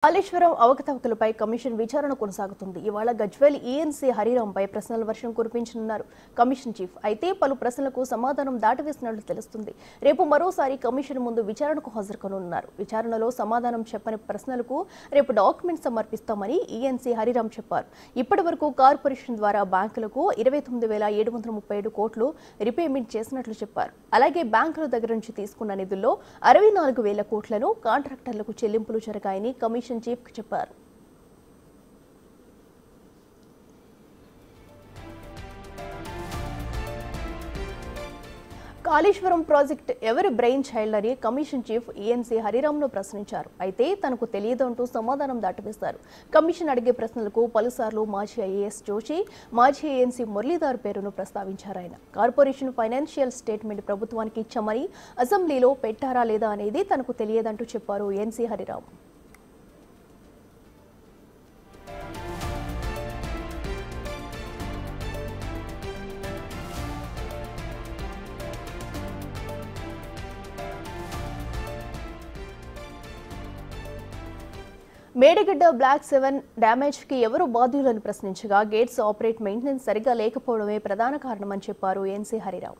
Kaleshwaram అవకతవకలపై commission విచారణ కొనసాగుతుంది. ఇవాళ గజ్వేల్ ఈఎన్సీ హరిరాంపై ప్రశ్నల వర్షం కురిపించనున్నారు కమిషన్ చీఫ్. అయితే పలు ప్రశ్నలకు సమాధానం దాటవేసినట్లు తెలుస్తుంది. రేపు మరోసారి కమిషన్ ముందు విచారణకు హాజరుకానున్నారు. విచారణలో సమాధానం చెప్పని ప్రశ్నలకు రేపు డాక్యుమెంట్ సమర్పిస్తామని ఈఎన్సీ హరిరాం చెప్పారు. ఇప్పటి వరకు కార్పొరేషన్ ద్వారా బ్యాంకులకు 29,737 కోట్లు రీపేమెంట్ చేసినట్లు చెప్పారు. అలాగే బ్యాంకుల దగ్గర నుంచి తీసుకున్న నిధుల్లో 64,000 కోట్లను కాంట్రాక్టర్లకు చెల్లింపులు జరగాయని కమిషన్ చీఫ్ చెప్పారు. కాళేశ్వరం ప్రాజెక్ట్ ఎవరి బ్రెయిన్ చైల్డ్ అని కమిషన్ చీఫ్ ఈఎన్సీ హరిరాంను ప్రశ్నించారు. అయితే తనకు తెలియదంటూ సమాధానం దాటవేశారు. కమిషన్ అడిగే ప్రశ్నలకు పలుసార్లు మాజీ ఐఏఎస్ జోషి, మాజీ ఏఎన్సీ మురళీధర్ పేరును ప్రస్తావించారు. ఆయన కార్పొరేషన్ ఫైనాన్షియల్ స్టేట్మెంట్ ప్రభుత్వానికి ఇచ్చామని అసెంబ్లీలో పెట్టారా లేదా అనేది తనకు తెలియదంటూ చెప్పారు ENC Hariram. Medigadda block 7 damage కి ఎవరు బాధ్యులని ప్రశ్నించగా గేట్స్ ఆపరేట్ మెయింటెనెన్స్ సరిగా లేకపోవడమే ప్రధాన కారణమని చెప్పారు ఈఎన్సీ హరిరాం.